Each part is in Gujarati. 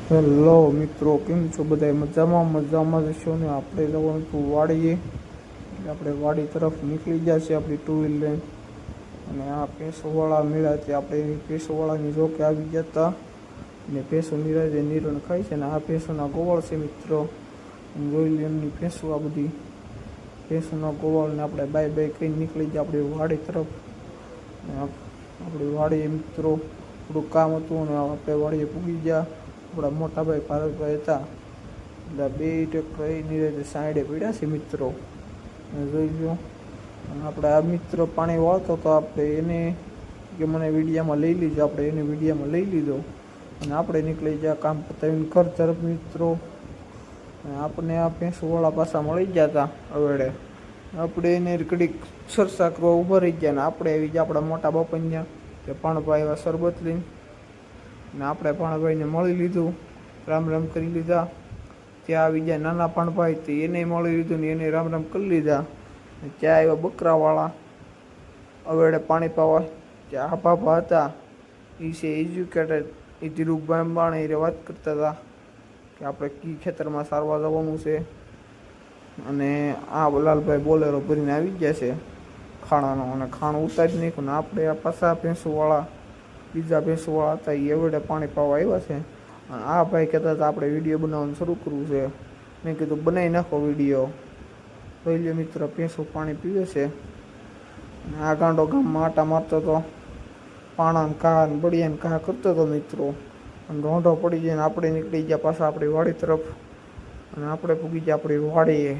હેલો મિત્રો, કેમ છો બધા? મજામાં જશો ને? આપણે જવાનું હતું વાડીએ, એટલે આપણે વાડી તરફ નીકળી ગયા છે આપણી ટુ વ્હીલ લઈને. અને આ ભેંસોવાળા મેળા તે આપણે ભેંસોવાળાની રોકે આવી ગયા હતા. ને ભેંસો નિરાજે નિરણ ખાય છે. ને આ ભેંસોના ગોવાળ છે મિત્રો. જોઈ લે એમની ભેંસો, આ બધી ભેંસોના ગોવાળને આપણે બાય બાય કહીને નીકળી ગયા આપણી વાડી તરફ. આપણી વાડીએ મિત્રો થોડું કામ હતું અને આપણે વાડીએ પૂગી ગયા. આપણા મોટાભાઈ ભારતભાઈ હતા, એટલે બે ટ્રેક્ટર એની રીતે સાઈડે પડ્યા છે મિત્રો. જોઈ લો. અને આપણે આ મિત્ર પાણી વાળતો તો આપણે એને કે મને વિડીયામાં લઈ લીધો, આપણે એને વિડીયામાં લઈ લીધો અને આપણે નીકળી ગયા કામ પતાવીને ઘર તરફ મિત્રો. અને આપણે આ ભેંસોવાળા પાછા મળી ગયા હતા અવેડે. આપણે એને ઘડીક સરસા કરવા ઊભા રહી ગયા ને આપણે આવી ગયા આપણા મોટા બાપાને ત્યાં કે પાણભાઈ એવા શરબત લઈને. ને આપણે પાણભાઈને મળી લીધું, રામ રામ કરી લીધા. ત્યાં આવી ગયા નાના પાણભાઈ, તો એને મળી લીધું ને એને રામ રામ કરી લીધા. ત્યાં આવ્યા બકરાવાળા અવેડે પાણી પાવા. ત્યાં આ બાપા હતા, એ છે એજ્યુકેટેડ, એ ધીરુભાઈ અંબાણી એ વાત કરતા હતા કે આપણે કી ખેતરમાં સારવા જવાનું છે. અને આ લાલભાઈ બોલેરો ભરીને આવી ગયા છે ખાણાનો, અને ખાણું ઉતારી નાખ્યું. ને આપણે આ પાછા ભેંસોવાળા બીજા ભેંસોવાળા હતા એ એવડે પાણી પાવા આવ્યા છે. અને આ ભાઈ કહેતા હતા આપણે વિડીયો બનાવવાનું શરૂ કરવું છે. મેં કીધું બનાવી નાખો વિડીયો. પહેલી મિત્ર ભેંસો પાણી પીવે છે. અને આ ગાંડો ગામમાં આટા મારતો હતો, પાણાને ઘા ને બળિયાને ઘા કરતો હતો મિત્રો. અને રોંઢો પડી જાય ને આપણે નીકળી ગયા પાછા આપણી વાડી તરફ. અને આપણે પૂગી ગયા આપણી વાડીએ.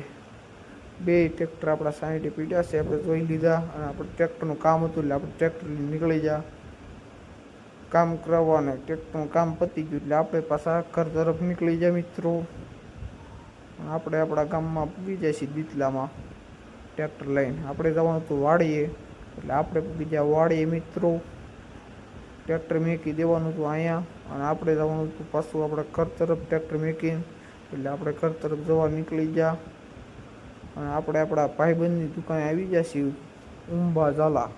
બે ટ્રેક્ટર આપણા સાઈડે પીડ્યા છે, આપણે જોઈ લીધા. અને આપણે ટ્રેક્ટરનું કામ હતું એટલે આપણે ટ્રેક્ટર નીકળી ગયા કામ કરાવવા. ને ટ્રેક્ટરનું કામ પતી ગયું એટલે આપણે પાછા ઘર તરફ નીકળી ગયા મિત્રો. આપણે આપણા ગામમાં પૂગી જાય છીએ દીતલામાં ટ્રેક્ટર લઈને. આપણે જવાનું હતું વાડીએ, એટલે આપણે પૂગી ગયા વાડીએ મિત્રો. ટ્રેક્ટર મેકી દેવાનું હતું અહીંયા, અને આપણે જવાનું હતું પાછું આપણે ઘર તરફ ટ્રેક્ટર મેકીને. એટલે આપણે ઘર તરફ જવા નીકળી ગયા. અને આપણે આપણા ભાઈબંધની દુકાને આવી ગયા છીએ, ઉંબા ઝાલા.